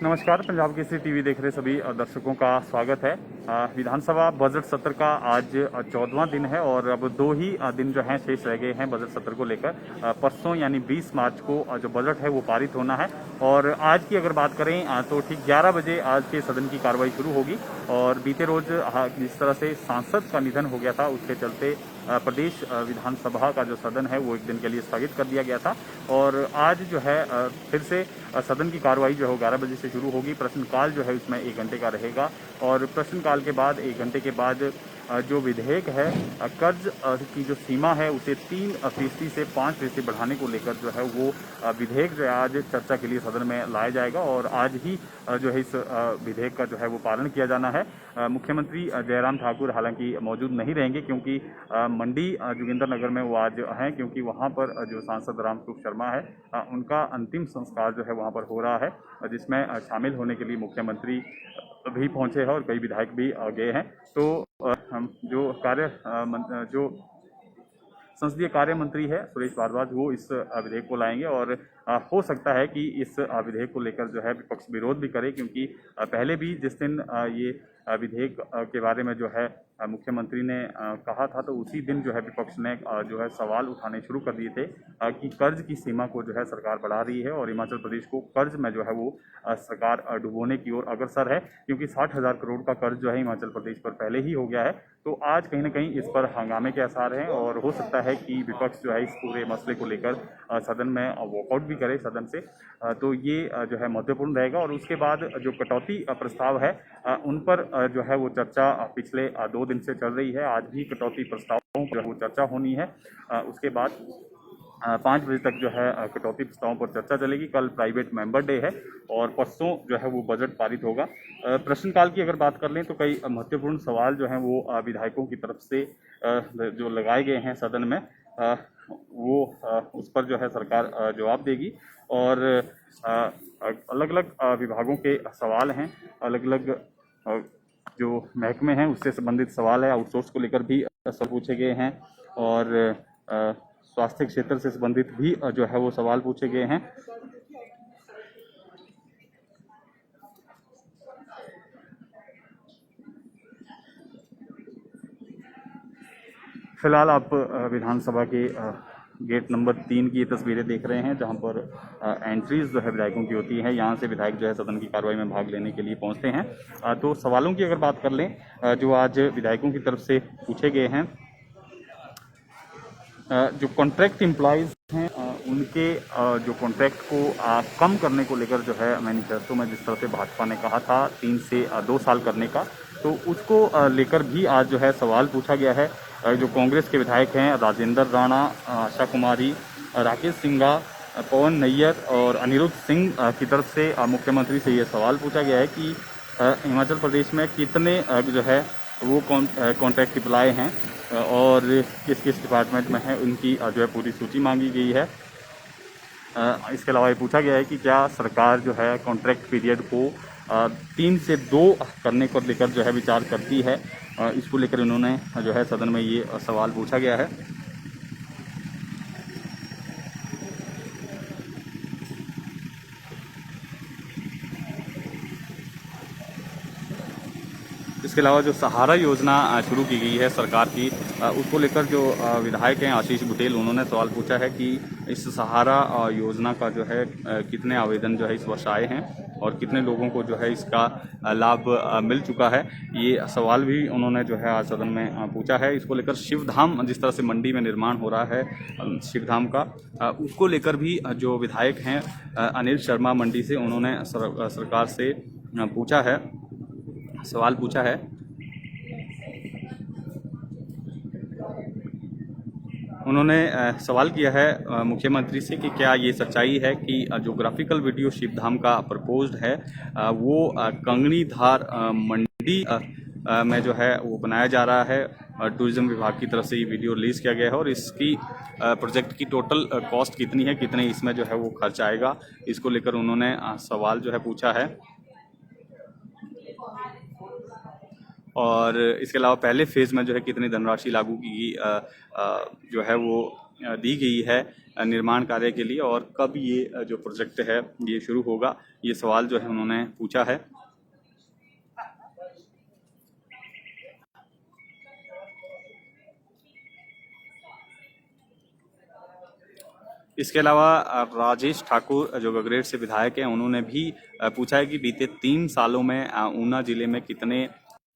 नमस्कार। पंजाब केसरी टीवी देख रहे सभी दर्शकों का स्वागत है। विधानसभा बजट सत्र का आज 14वां दिन है और अब 2 ही दिन जो हैं शेष रह गए हैं बजट सत्र को लेकर। परसों यानी 20 मार्च को जो बजट है वो पारित होना है और आज की अगर बात करें तो ठीक 11 बजे आज के सदन की कार्रवाई शुरू होगी। और बीते रोज जिस तरह से सांसद का निधन हो गया था उसके चलते प्रदेश विधानसभा का जो सदन है वो एक दिन के लिए स्थगित कर दिया गया था और आज जो है फिर से सदन की कार्रवाई जो है 11 बजे से शुरू होगी। प्रश्नकाल जो है उसमें 1 घंटे का रहेगा और प्रश्नकाल के बाद 1 घंटे के बाद जो विधेयक है कर्ज की जो सीमा है उसे 3% से 5% बढ़ाने को लेकर जो है वो विधेयक जो है आज चर्चा के लिए सदन में लाया जाएगा और आज ही जो है इस विधेयक का जो है वो पालन किया जाना है। मुख्यमंत्री जयराम ठाकुर हालांकि मौजूद नहीं रहेंगे क्योंकि मंडी जोगिंदर नगर में वो आज हैं क्योंकि वहाँ पर जो सांसद रामस्वरूप शर्मा है उनका अंतिम संस्कार जो है वहाँ पर हो रहा है जिसमें शामिल होने के लिए मुख्यमंत्री भी पहुंचे हैं और कई विधायक भी गए हैं। तो हम जो संसदीय कार्य मंत्री है सुरेश भारद्वाज वो इस विधेयक को लाएंगे और हो सकता है कि इस विधेयक को लेकर जो है विपक्ष विरोध भी करे क्योंकि पहले भी जिस दिन ये विधेयक के बारे में जो है मुख्यमंत्री ने कहा था तो उसी दिन जो है विपक्ष ने जो है सवाल उठाने शुरू कर दिए थे कि कर्ज की सीमा को जो है सरकार बढ़ा रही है और हिमाचल प्रदेश को कर्ज में जो है वो सरकार डुबोने की ओर अग्रसर है क्योंकि 60,000 करोड़ का कर्ज जो है हिमाचल प्रदेश पर पहले ही हो गया है। तो आज कहीं ना कहीं इस पर हंगामे के आसार हैं और हो सकता है कि विपक्ष जो है इस पूरे मसले को लेकर सदन में वॉकआउट भी करे सदन से। तो ये जो है महत्वपूर्ण रहेगा और उसके बाद जो कटौती प्रस्ताव है उन पर जो है वो चर्चा पिछले 2 दिन से चल रही है। आज भी कटौती प्रस्तावों पर वो चर्चा होनी है। उसके बाद 5 बजे तक जो है कटौती प्रस्तावों पर चर्चा चलेगी। कल प्राइवेट मेंबर डे है और परसों जो है वो बजट पारित होगा। प्रश्नकाल की अगर बात कर लें तो कई महत्वपूर्ण सवाल जो हैं वो विधायकों की तरफ से जो लगाए गए हैं सदन में वो उस पर जो है सरकार जवाब देगी और अलग अलग विभागों के सवाल हैं, अलग अलग जो महकमे हैं उससे संबंधित सवाल है। आउटसोर्स को लेकर भी सवाल पूछे गए हैं और स्वास्थ्य क्षेत्र से संबंधित भी जो है वो सवाल पूछे गए हैं। फिलहाल आप विधानसभा के गेट नंबर 3 की ये तस्वीरें देख रहे हैं जहां पर एंट्रीज जो है विधायकों की होती है। यहां से विधायक जो है सदन की कार्रवाई में भाग लेने के लिए पहुंचते हैं। तो सवालों की अगर बात कर लें जो आज विधायकों की तरफ से पूछे गए हैं, जो कॉन्ट्रैक्ट एम्प्लॉयज़ हैं उनके जो कॉन्ट्रैक्ट को कम करने को लेकर जो है मैनिफेस्टो में जिस तरह से भाजपा ने कहा था 3 से 2 साल करने का, तो उसको लेकर भी आज जो है सवाल पूछा गया है। जो कांग्रेस के विधायक हैं राजेंद्र राणा, आशा कुमारी, राकेश सिंघा, पवन नैयर और अनिरुद्ध सिंह की तरफ से मुख्यमंत्री से ये सवाल पूछा गया है कि हिमाचल प्रदेश में कितने जो है वो कॉन्ट्रैक्ट एम्प्लॉय हैं और किस किस डिपार्टमेंट में है उनकी जो है पूरी सूची मांगी गई है। इसके अलावा ये पूछा गया है कि क्या सरकार जो है कॉन्ट्रैक्ट पीरियड को 3 से 2 करने को लेकर जो है विचार करती है। इसको लेकर उन्होंने जो है सदन में ये सवाल पूछा गया है। इसके अलावा जो सहारा योजना शुरू की गई है सरकार की, उसको लेकर जो विधायक हैं आशीष बुटेल उन्होंने सवाल पूछा है कि इस सहारा योजना का जो है कितने आवेदन जो है इस वर्ष आए हैं और कितने लोगों को जो है इसका लाभ मिल चुका है। ये सवाल भी उन्होंने जो है आज सदन में पूछा है। इसको लेकर शिवधाम जिस तरह से मंडी में निर्माण हो रहा है शिवधाम का, उसको लेकर भी जो विधायक हैं अनिल शर्मा मंडी से उन्होंने सरकार से पूछा है, सवाल पूछा है। उन्होंने सवाल किया है मुख्यमंत्री से कि क्या ये सच्चाई है कि जो ग्राफिकल वीडियो शिवधाम का प्रपोज्ड है वो कंगनी धार मंडी में जो है वो बनाया जा रहा है। टूरिज्म विभाग की तरफ से ये वीडियो रिलीज़ किया गया है और इसकी प्रोजेक्ट की टोटल कॉस्ट कितनी है, कितने इसमें जो है वो खर्च आएगा, इसको लेकर उन्होंने सवाल जो है पूछा है। और इसके अलावा पहले फेज़ में जो है कितनी धनराशि लागू की जो है वो दी गई है निर्माण कार्य के लिए, और कब ये जो प्रोजेक्ट है ये शुरू होगा, ये सवाल जो है उन्होंने पूछा है। इसके अलावा राजेश ठाकुर जो गगरेट से विधायक हैं, उन्होंने भी पूछा है कि बीते 3 सालों में ऊना जिले में कितने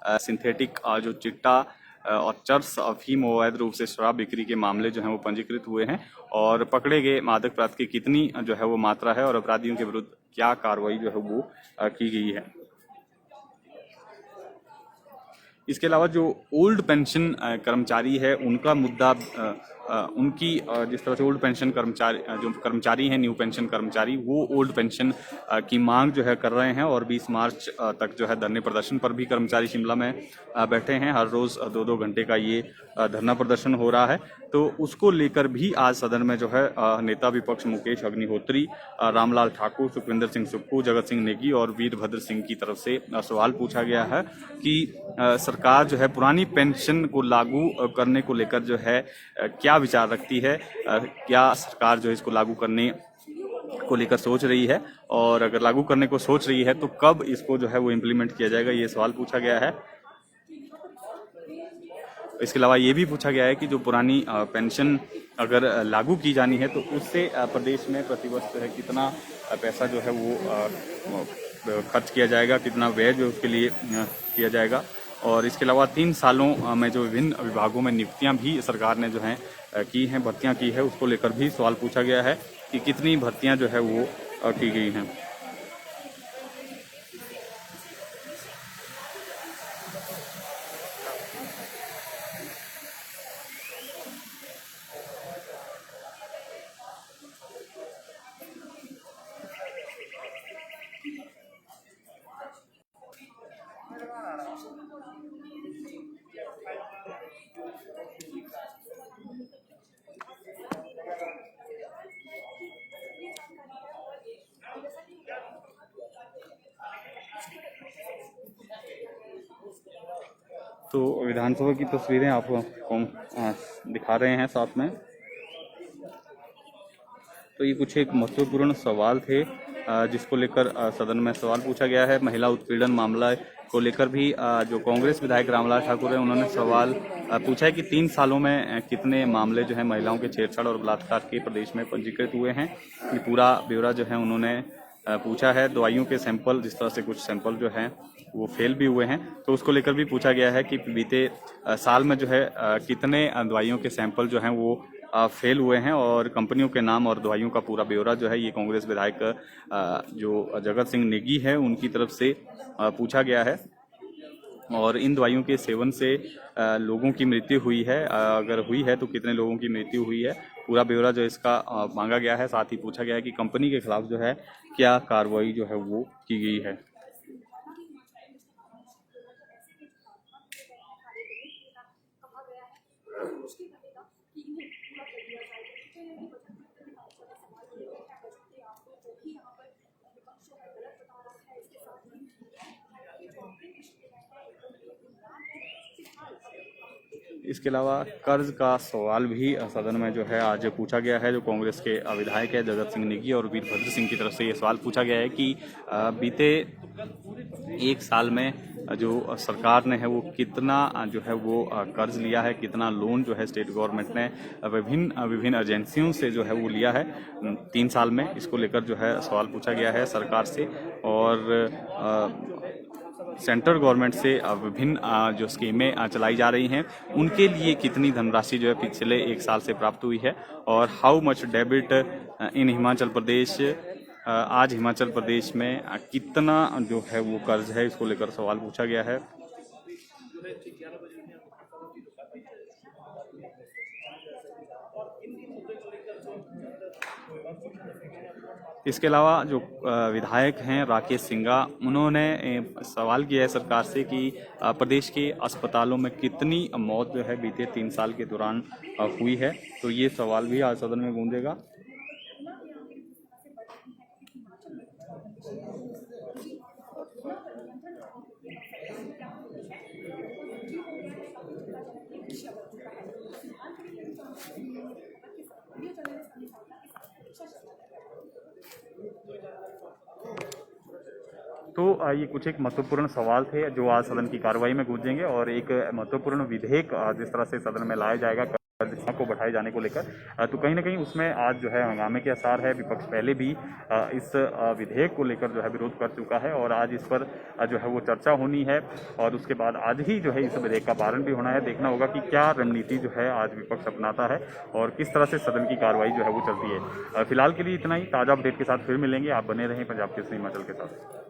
सिंथेटिक जो चिट्टा और चरस अफीम अवैध रूप से शराब बिक्री के मामले जो हैं वो पंजीकृत हुए हैं, और पकड़े गए मादक पदार्थ की कितनी जो है वो मात्रा है, और अपराधियों के विरुद्ध क्या कार्रवाई जो है वो की गई है। इसके अलावा जो ओल्ड पेंशन कर्मचारी है उनका मुद्दा, उनकी जिस तरह से ओल्ड पेंशन कर्मचारी जो कर्मचारी हैं, न्यू पेंशन कर्मचारी, वो ओल्ड पेंशन की मांग जो है कर रहे हैं, और 20 मार्च तक जो है धरने प्रदर्शन पर भी कर्मचारी शिमला में बैठे हैं। हर रोज 2-2 घंटे का ये धरना प्रदर्शन हो रहा है। तो उसको लेकर भी आज सदन में जो है नेता विपक्ष मुकेश अग्निहोत्री, रामलाल ठाकुर, सुखविंदर सिंह सुक्खू, जगत सिंह नेगी और वीरभद्र सिंह की तरफ से सवाल पूछा गया है कि सरकार जो है पुरानी पेंशन को लागू करने को लेकर जो है क्या विचार रखती है, क्या सरकार जो है इसको लागू करने को लेकर सोच रही है, और अगर लागू करने को सोच रही है तो कब इसको जो है वो इम्प्लीमेंट किया जाएगा, ये सवाल पूछा गया है। इसके अलावा ये भी पूछा गया है कि जो पुरानी पेंशन अगर लागू की जानी है तो उससे प्रदेश में प्रतिवर्ष जो है कितना पैसा जो है वो खर्च किया जाएगा, कितना व्यय जो उसके लिए किया जाएगा। और इसके अलावा 3 सालों में जो विभिन्न विभागों में नियुक्तियां भी सरकार ने जो है की हैं, भर्तियां की है, उसको लेकर भी सवाल पूछा गया है कि कितनी भर्तियां जो है वो की गई हैं। तो विधानसभा की तस्वीरें आपको दिखा रहे हैं साथ में। तो ये कुछ एक महत्वपूर्ण सवाल थे जिसको लेकर सदन में सवाल पूछा गया है। महिला उत्पीड़न मामला को लेकर भी जो कांग्रेस विधायक रामलाल ठाकुर है उन्होंने सवाल पूछा है कि 3 सालों में कितने मामले जो है महिलाओं के छेड़छाड़ और बलात्कार के प्रदेश में पंजीकृत हुए हैं। ये पूरा ब्यौरा जो है उन्होंने पूछा है। दवाइयों के सैंपल, जिस तरह से कुछ सैंपल जो हैं वो फेल भी हुए हैं, तो उसको लेकर भी पूछा गया है कि बीते साल में जो है कितने दवाइयों के सैंपल जो हैं वो फेल हुए हैं, और कंपनियों के नाम और दवाइयों का पूरा ब्यौरा जो है ये कांग्रेस विधायक जो जगत सिंह नेगी है उनकी तरफ से पूछा गया है। और इन दवाइयों के सेवन से लोगों की मृत्यु हुई है, अगर हुई है तो कितने लोगों की मृत्यु हुई है, पूरा ब्यौरा जो इसका मांगा गया है। साथ ही पूछा गया है कि कंपनी के खिलाफ जो है क्या कार्रवाई जो है वो की गई है। इसके अलावा कर्ज का सवाल भी सदन में जो है आज पूछा गया है। जो कांग्रेस के विधायक है जगत सिंह नेगी और वीरभद्र सिंह की तरफ से ये सवाल पूछा गया है कि बीते 1 साल में जो सरकार ने है वो कितना जो है वो कर्ज लिया है, कितना लोन जो है स्टेट गवर्नमेंट ने विभिन्न एजेंसियों से जो है वो लिया है 3 साल में। इसको लेकर जो है सवाल पूछा गया है सरकार से। और सेंट्रल गवर्नमेंट से विभिन्न जो स्कीमें चलाई जा रही हैं उनके लिए कितनी धनराशि जो है पिछले 1 साल से प्राप्त हुई है, और how much debit in Himachal Pradesh, आज हिमाचल प्रदेश में कितना जो है वो कर्ज है, इसको लेकर सवाल पूछा गया है। इसके अलावा जो विधायक हैं राकेश सिंघा, उन्होंने सवाल किया है सरकार से कि प्रदेश के अस्पतालों में कितनी मौत जो है बीते 3 साल के दौरान हुई है। तो ये सवाल भी आज सदन में गूंजेगा। तो ये कुछ एक महत्वपूर्ण सवाल थे जो आज सदन की कार्रवाई में गूंजेंगे और एक महत्वपूर्ण विधेयक जिस तरह से सदन में लाया जाएगा कर्ज को बढ़ाए जाने को लेकर, तो कहीं ना कहीं उसमें आज जो है हंगामे के आसार है। विपक्ष पहले भी इस विधेयक को लेकर जो है विरोध कर चुका है और आज इस पर जो है वो चर्चा होनी है और उसके बाद आज ही जो है इस विधेयक का पारण भी होना है। देखना होगा कि क्या रणनीति जो है आज विपक्ष अपनाता है और किस तरह से सदन की कार्रवाई जो है वो चलती है। फिलहाल के लिए इतना ही। ताज़ा अपडेट के साथ फिर मिलेंगे। आप बने रहें पंजाब केसरी हिमाचल के साथ।